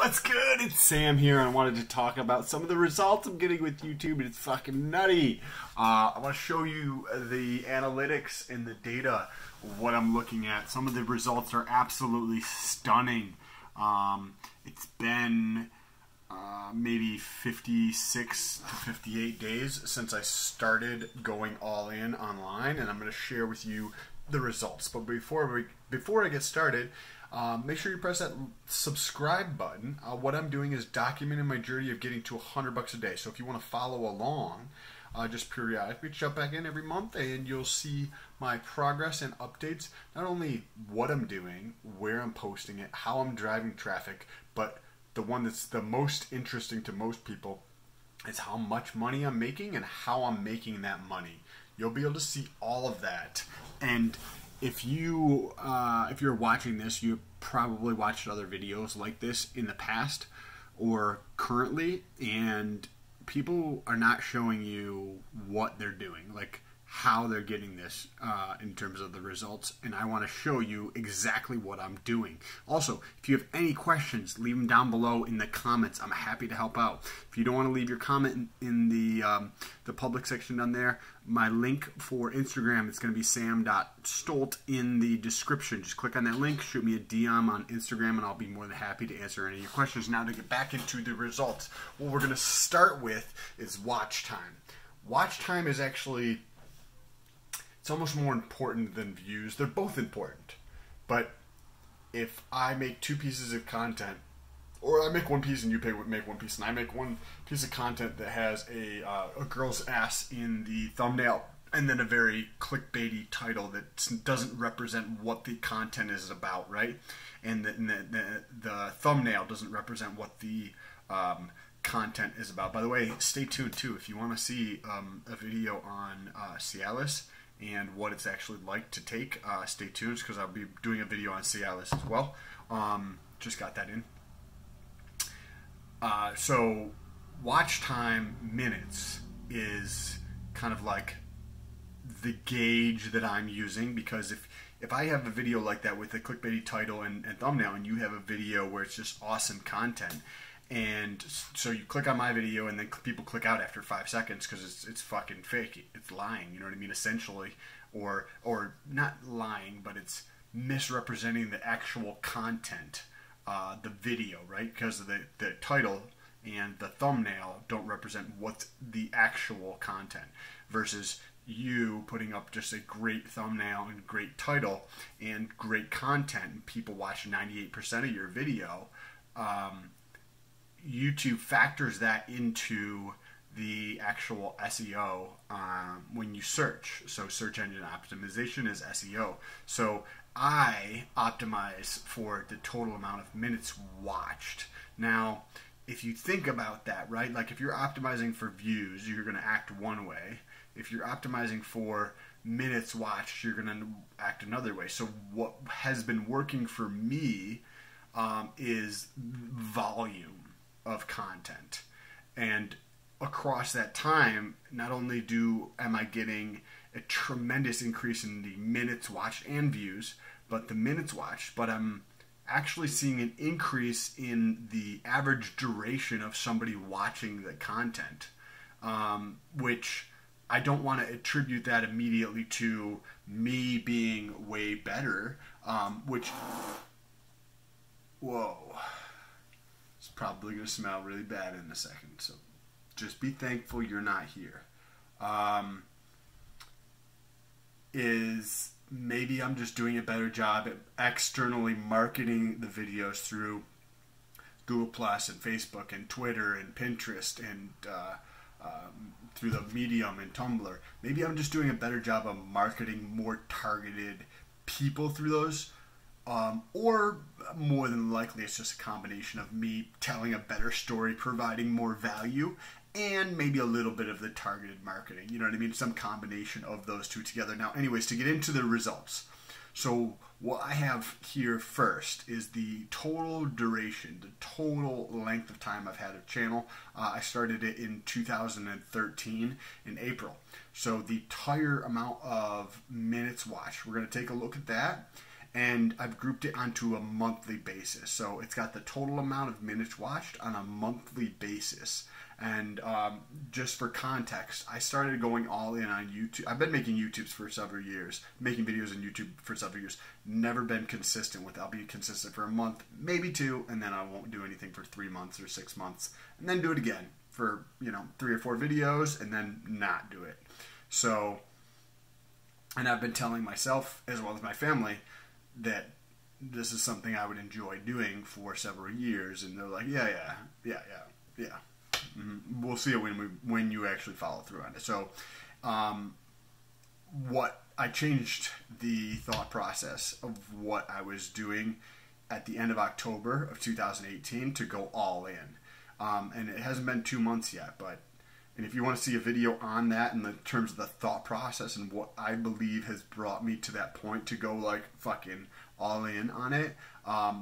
What's good? It's Sam here, and I wanted to talk about some of the results I'm getting with YouTube, and it's fucking nutty. I want to show you the analytics and the data, what I'm looking at. Some of the results are absolutely stunning. It's been maybe 56 to 58 days since I started going all in online, and I'm going to share with you the results. But before I get started, make sure you press that subscribe button. What I'm doing is documenting my journey of getting to $100 a day. So if you want to follow along, just periodically jump back in every month, and you'll see my progress and updates. Not only what I'm doing, where I'm posting it, how I'm driving traffic, but the one that's the most interesting to most people is how much money I'm making and how I'm making that money. You'll be able to see all of that. And if you're watching this, you probably watched other videos like this in the past or currently, and people are not showing you what they're doing, like how they're getting this in terms of the results, and I want to show you exactly what I'm doing. Also, if you have any questions, leave them down below in the comments. I'm happy to help out. If you don't want to leave your comment in the public section down there, my link for Instagram is going to be sam.stolt in the description. Just click on that link, shoot me a DM on Instagram, and I'll be more than happy to answer any of your questions. Now to get back into the results, what we're going to start with is watch time. Watch time is actually, it's almost more important than views. They're both important. But if I make two pieces of content, or I make one piece and you make one piece, and I make one piece of content that has a girl's ass in the thumbnail and then a very clickbaity title that doesn't represent what the content is about, right? And the thumbnail doesn't represent what the content is about. By the way, stay tuned too. If you want to see a video on Cialis and what it's actually like to take, stay tuned, because I'll be doing a video on Cialis as well. Just got that in. So watch time minutes is kind of like the gauge that I'm using, because if I have a video like that with a clickbaity title and thumbnail, and you have a video where it's just awesome content, and so you click on my video and then people click out after 5 seconds because it's fucking fake, it's lying, you know what I mean, essentially, or not lying, but it's misrepresenting the actual content, the video, right? Because the title and the thumbnail don't represent what's the actual content, versus you putting up just a great thumbnail and great title and great content, and people watch 98% of your video. YouTube factors that into the actual SEO when you search. So search engine optimization is SEO. So I optimize for the total amount of minutes watched. Now, if you think about that, right? Like if you're optimizing for views, you're going to act one way. If you're optimizing for minutes watched, you're going to act another way. So what has been working for me is volume of content, and across that time, not only am I getting a tremendous increase in the minutes watched and views, but the minutes watched, but I'm actually seeing an increase in the average duration of somebody watching the content, which I don't want to attribute that immediately to me being way better, whoa, it's probably going to smell really bad in a second, so just be thankful you're not here. Is maybe I'm just doing a better job at externally marketing the videos through Google Plus and Facebook and Twitter and Pinterest and through the Medium and Tumblr. Maybe I'm just doing a better job of marketing more targeted people through those. Or more than likely it's just a combination of me telling a better story, providing more value, and maybe a little bit of the targeted marketing. You know what I mean? Some combination of those two together. Now, anyways, to get into the results. So what I have here first is the total duration, the total length of time I've had a channel. I started it in 2013 in April. So the entire amount of minutes watched. We're going to take a look at that. and I've grouped it onto a monthly basis. So it's got the total amount of minutes watched on a monthly basis. And just for context, I started going all in on YouTube. I've been making YouTubes for several years, making videos on YouTube for several years. Never been consistent with it. I'll be consistent for a month, maybe 2, and then I won't do anything for 3 months or 6 months, and then do it again for 3 or 4 videos, and then not do it. So, and I've been telling myself as well as my family that this is something I would enjoy doing for several years, and they're like, yeah. We'll see it when you actually follow through on it. So, what I changed the thought process of what I was doing at the end of October of 2018 to go all in, and it hasn't been 2 months yet. And if you want to see a video on that in the terms of the thought process and what I believe has brought me to that point to go like fucking all in on it,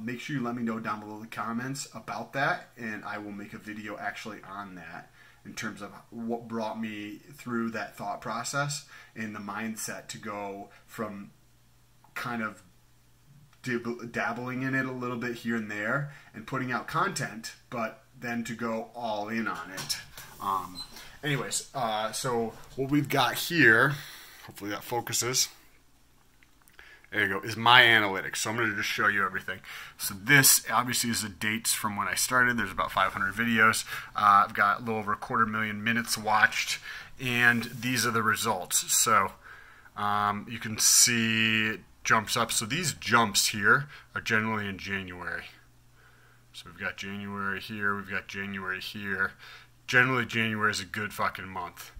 make sure you let me know down below in the comments about that, and I will make a video actually on that in terms of what brought me through that thought process and the mindset to go from kind of dabbling in it a little bit here and there and putting out content, but then to go all in on it. Anyways, so what we've got here, hopefully that focuses. There you go, is my analytics. So I'm going to just show you everything. So this obviously is the dates from when I started. There's about 500 videos. I've got a little over 250,000 minutes watched, and these are the results. So you can see it jumps up. So these jumps here are generally in January. So we've got January here, we've got January here. Generally, January is a good fucking month.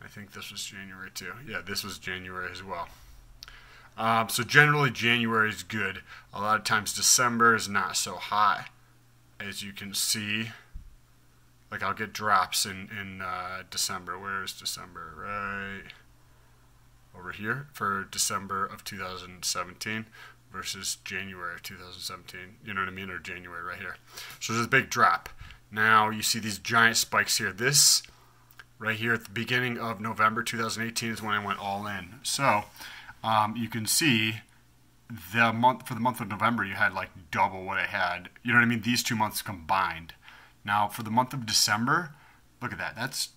I think this was January too. Yeah, this was January as well. So generally, January is good. A lot of times, December is not so high. As you can see, like I'll get drops in December. Where is December? Right over here for December of 2017 versus January of 2017. You know what I mean? Or January right here. So there's a big drop. Now you see these giant spikes here. This right here at the beginning of November 2018 is when I went all in. So you can see for the month of November you had like double what I had. You know what I mean? These 2 months combined. Now for the month of December, look at that. That's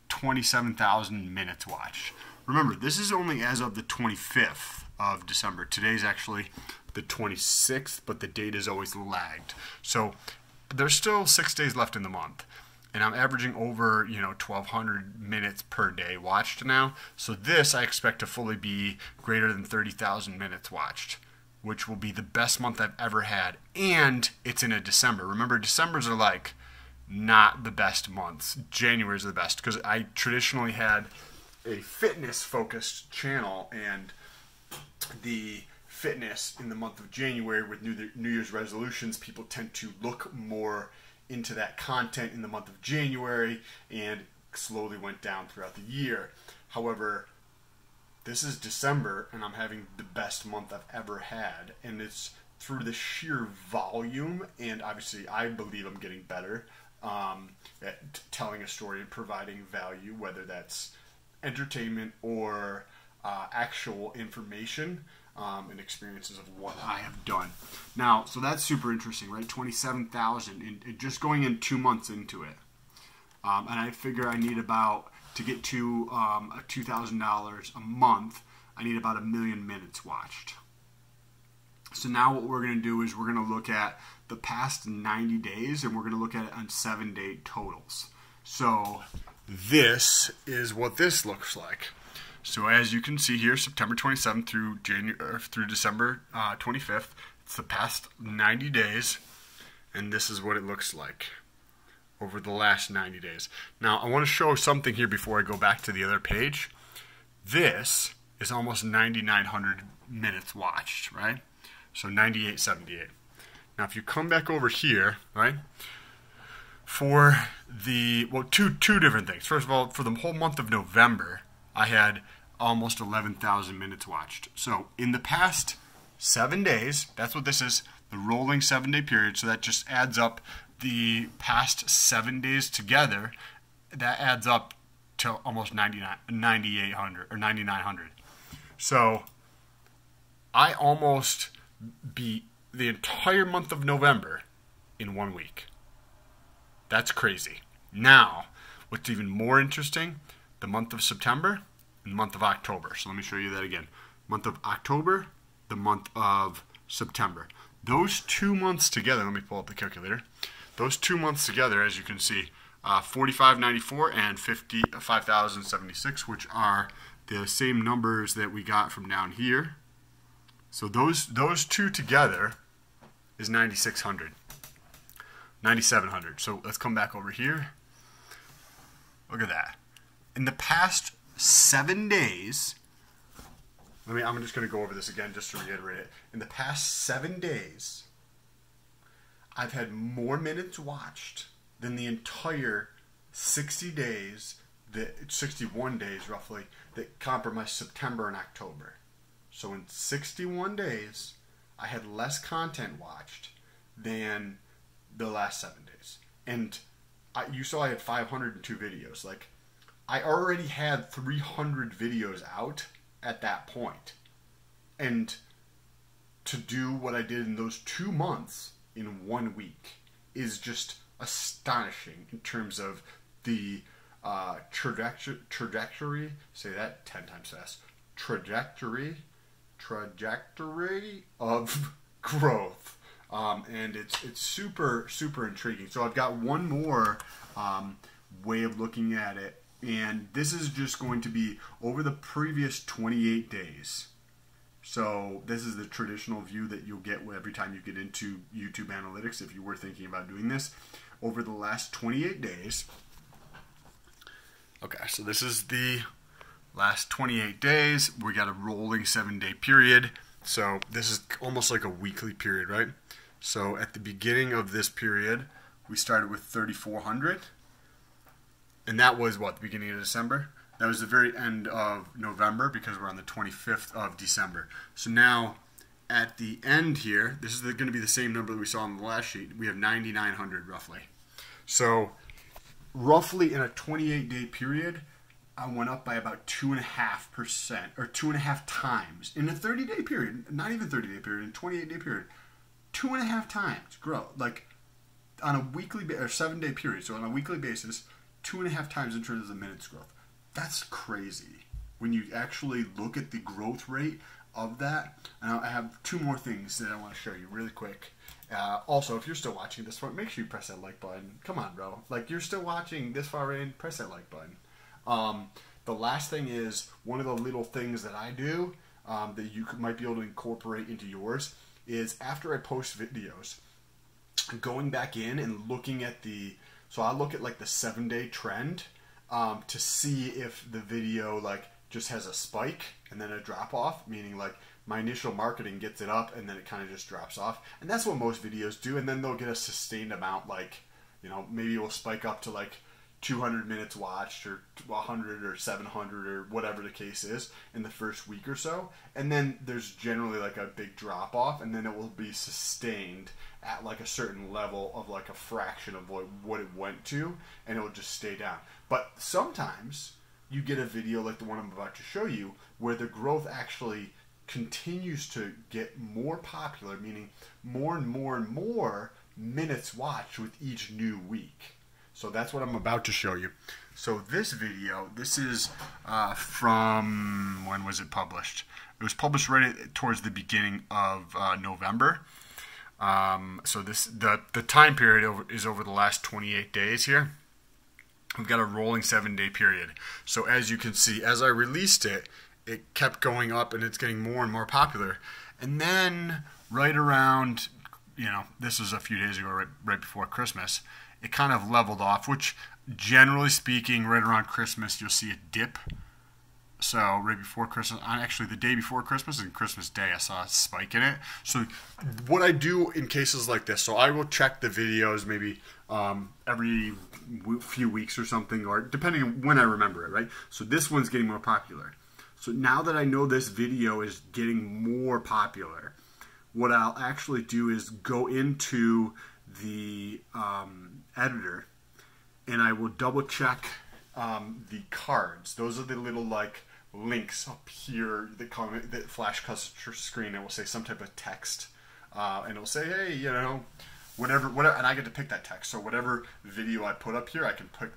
27,000 minutes watched. Remember, this is only as of the 25th of December. Today's actually the 26th, but the date is always lagged. So there's still 6 days left in the month, and I'm averaging over 1,200 minutes per day watched now. So this I expect to fully be greater than 30,000 minutes watched, which will be the best month I've ever had, and it's in a December. Remember, Decembers are like not the best months. January is the best because I traditionally had a fitness focused channel, and the fitness in the month of January with New Year's resolutions, people tend to look more into that content in the month of January, and slowly went down throughout the year. However, this is December, and I'm having the best month I've ever had, and it's through the sheer volume, and obviously I believe I'm getting better at telling a story and providing value, whether that's entertainment or actual information and experiences of what I have done. Now, so that's super interesting, right? 27,000 and just going in 2 months into it. And I figure I need about, to get to $2,000 a month, I need about 1 million minutes watched. So now what we're going to do is we're going to look at the past 90 days, and we're going to look at it on 7-day totals. So this is what this looks like. So as you can see here, September 27th through December 25th, it's the past 90 days, and this is what it looks like over the last 90 days. Now, I want to show something here before I go back to the other page. This is almost 9,900 minutes watched, right? So 98.78. Now, if you come back over here, right, for the, well, two different things. First of all, for the whole month of November, I had almost 11,000 minutes watched. So in the past 7 days, that's what this is, the rolling 7-day period. So that just adds up the past 7 days together. That adds up to almost 9,800 or 9,900. So I almost beat the entire month of November in 1 week. That's crazy. Now, what's even more interesting, the month of September and the month of October. So let me show you that again. Month of October, the month of September. Those 2 months together, let me pull up the calculator. Those 2 months together, as you can see, 4594 and 5076, which are the same numbers that we got from down here. So those two together is 9600. 9700. So let's come back over here. Look at that. In the past 7 days, I'm just going to go over this again just to reiterate it. In the past 7 days, I've had more minutes watched than the entire 60 days, 61 days roughly, that comprised September and October. So in 61 days, I had less content watched than the last 7 days. And you saw I had 502 videos. Like, I already had 300 videos out at that point. And to do what I did in those 2 months in 1 week is just astonishing in terms of the trajectory, say that 10 times fast, trajectory of growth. And it's super, super intriguing. So I've got one more way of looking at it, and this is just going to be over the previous 28 days. So this is the traditional view that you'll get every time you get into YouTube Analytics if you were thinking about doing this. Over the last 28 days. Okay, so this is the last 28 days. We got a rolling 7-day period. So this is almost like a weekly period, right? So at the beginning of this period, we started with 3,400. And that was what, the beginning of December? That was the very end of November because we're on the 25th of December. So now at the end here, this is going to be the same number that we saw on the last sheet. We have 9,900 roughly. So roughly in a 28-day period, I went up by about 2.5% or 2.5 times. In a 30-day period, not even 30-day period, in a 28-day period, 2.5 times growth. Like on a weekly or 7-day period, so on a weekly basis, 2.5 times in terms of the minutes growth. That's crazy when you actually look at the growth rate of that. And I have 2 more things that I want to show you really quick. Also, if you're still watching this far, make sure you press that like button. Come on, bro. Like, you're still watching this far in, press that like button. The last thing is one of the little things that I do that you might be able to incorporate into yours is after I post videos, going back in and looking at so I look at like the 7-day trend to see if the video like just has a spike and then a drop off, meaning like my initial marketing gets it up and then it kind of just drops off. And that's what most videos do. And then they'll get a sustained amount, like, you know, maybe it will spike up to like 200 minutes watched or 100 or 700 or whatever the case is in the first week or so. And then there's generally like a big drop off, and then it will be sustained at like a certain level of like a fraction of what it went to, and it will just stay down. But sometimes you get a video like the one I'm about to show you where the growth actually continues to get more popular, meaning more and more and more minutes watched with each new week. So that's what I'm about to show you. So this video, this is from, when was it published? It was published right towards the beginning of November. So the time period is over the last 28 days here. We've got a rolling 7-day period. So as you can see, as I released it, it kept going up and it's getting more and more popular. And then right around, you know, this was a few days ago, right before Christmas, it kind of leveled off, which generally speaking, right around Christmas, you'll see a dip. So right before Christmas, actually the day before Christmas and Christmas Day, I saw a spike in it. So what I do in cases like this, so I will check the videos maybe every few weeks or something, or depending on when I remember it, right? So this one's getting more popular. So now that I know this video is getting more popular, what I'll actually do is go into the editor and I will double check the cards. Those are the little like links up here that flash across your screen. It will say some type of text, and it will say, hey, you know, whatever, and I get to pick that text. So whatever video I put up here, I can pick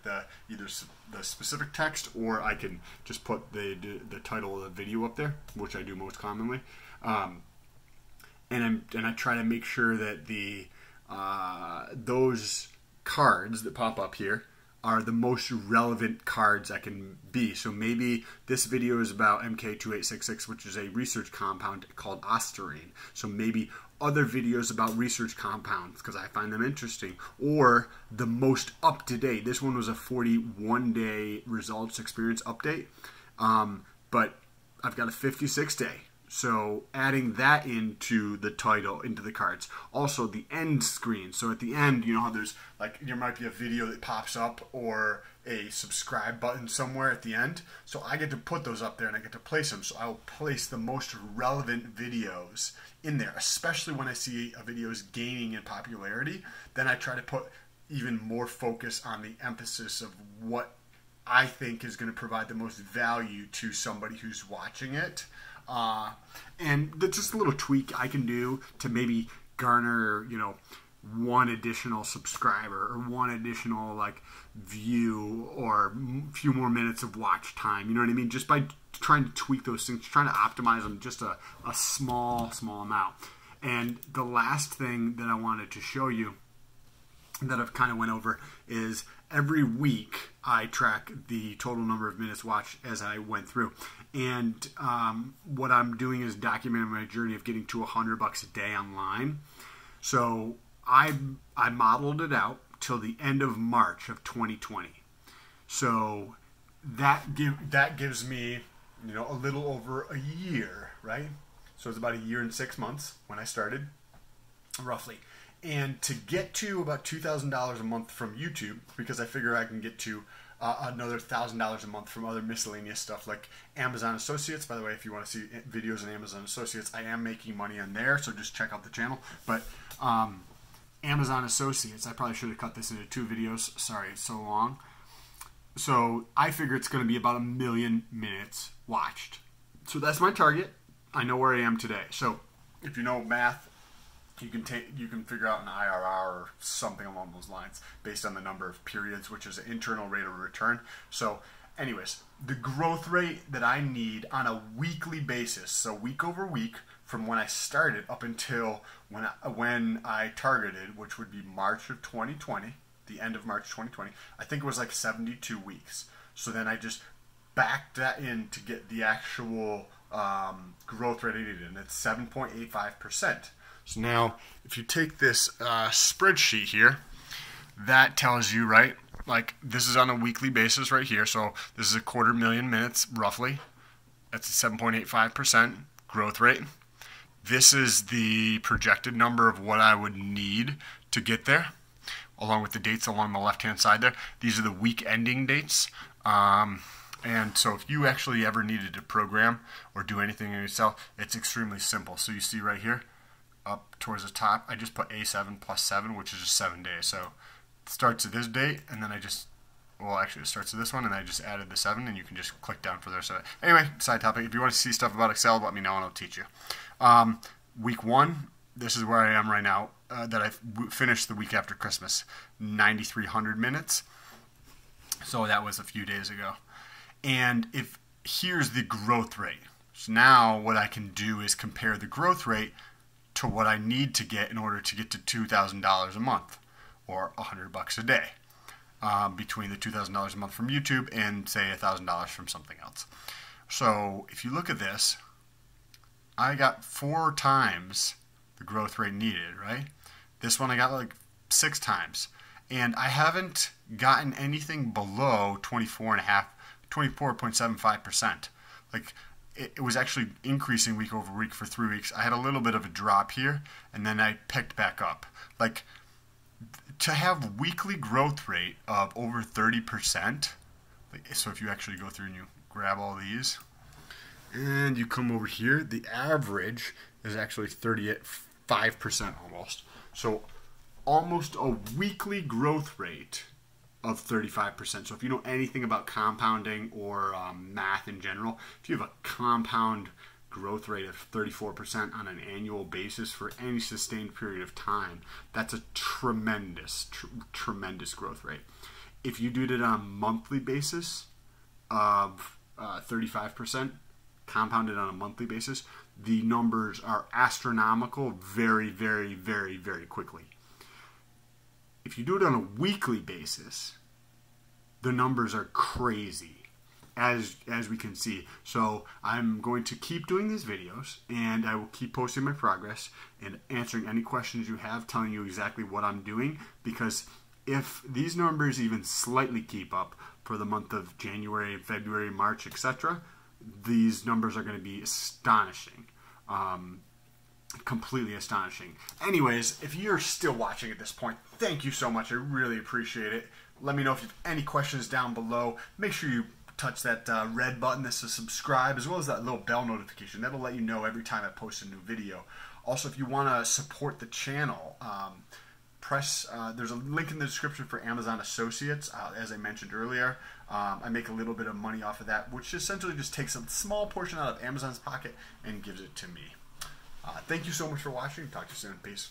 either the specific text, or I can just put the title of the video up there, which I do most commonly. And I try to make sure that those cards that pop up here are the most relevant cards I can be. So maybe this video is about MK2866, which is a research compound called ostarine. So maybe other videos about research compounds, because I find them interesting, or the most up-to-date. This one was a 41-day results experience update, but I've got a 56-day. So adding that into the title, into the cards. Also the end screen. So at the end, you know how there's like, there might be a video that pops up or a subscribe button somewhere at the end. So I get to put those up there and I get to place them. So I will place the most relevant videos in there, especially when I see a video is gaining in popularity. Then I try to put even more focus on the emphasis of what I think is going to provide the most value to somebody who's watching it. And that's just a little tweak I can do to maybe garner, you know, one additional subscriber or one additional like view or a few more minutes of watch time. You know what I mean? Just by trying to tweak those things, trying to optimize them just a small amount. And the last thing that I wanted to show you that I've kind of went over is every week I track the total number of minutes watched as I went through. And what I'm doing is documenting my journey of getting to $100 a day online. So I modeled it out till the end of March of 2020. So that gives me, you know, a little over a year, right? So it's about a year and 6 months when I started, roughly. And to get to about $2,000 a month from YouTube, because I figure I can get to another $1,000 a month from other miscellaneous stuff like Amazon Associates. By the way, if you want to see videos on Amazon Associates, I am making money on there, so just check out the channel. But Amazon Associates, I probably should have cut this into 2 videos. Sorry, it's so long. So I figure it's going to be about 1 million minutes watched. So that's my target. I know where I am today. So if you know math, you can figure out an IRR or something along those lines based on the number of periods, which is an internal rate of return. So anyways, the growth rate that I need on a weekly basis, so week over week from when I started up until when I targeted, which would be March of 2020, the end of March 2020, I think it was like 72 weeks. So then I just backed that in to get the actual growth rate I needed, and it's 7.85%. So now, if you take this spreadsheet here, that tells you, right, like this is on a weekly basis right here. So this is 250,000 minutes, roughly. That's a 7.85% growth rate. This is the projected number of what I would need to get there, along with the dates along the left-hand side there. These are the week ending dates. And so if you actually ever needed to program or do anything in yourself, it's extremely simple. So you see right here, up towards the top, I just put A7 plus 7, which is just 7 days. So it starts at this date, and then well, actually it starts at this one, and I just added the 7, and you can just click down for there. So anyway, side topic. If you want to see stuff about Excel, let me know, and I'll teach you. Week 1, this is where I am right now, that I finished the week after Christmas, 9,300 minutes. So that was a few days ago. And here's the growth rate. So now what I can do is compare the growth rate to what I need to get in order to get to $2,000 a month, or $100 a day, between the $2,000 a month from YouTube and say $1,000 from something else. So if you look at this, I got 4 times the growth rate needed, right? This one I got like 6 times, and I haven't gotten anything below 24.75%. Like, it was actually increasing week over week for 3 weeks. I had a little bit of a drop here, and then I picked back up. Like, to have weekly growth rate of over 30%, so if you actually go through and you grab all these, and you come over here, the average is actually 35% almost. So almost a weekly growth rate of 35%. So if you know anything about compounding or math in general, if you have a compound growth rate of 34% on an annual basis for any sustained period of time, that's a tremendous growth rate. If you did it on a monthly basis of 35% compounded on a monthly basis, the numbers are astronomical very quickly. If you do it on a weekly basis, the numbers are crazy, as we can see. So I'm going to keep doing these videos, and I will keep posting my progress and answering any questions you have, telling you exactly what I'm doing, because if these numbers even slightly keep up for the month of January, February, March, etc., these numbers are going to be astonishing. Completely astonishing. Anyways, if you're still watching at this point, thank you so much. I really appreciate it. Let me know if you have any questions down below. Make sure you touch that red button that says subscribe, as well as that little bell notification. That'll let you know every time I post a new video. Also, if you want to support the channel, there's a link in the description for Amazon Associates. As I mentioned earlier, I make a little bit of money off of that, which essentially just takes a small portion out of Amazon's pocket and gives it to me. Thank you so much for watching. Talk to you soon. Peace.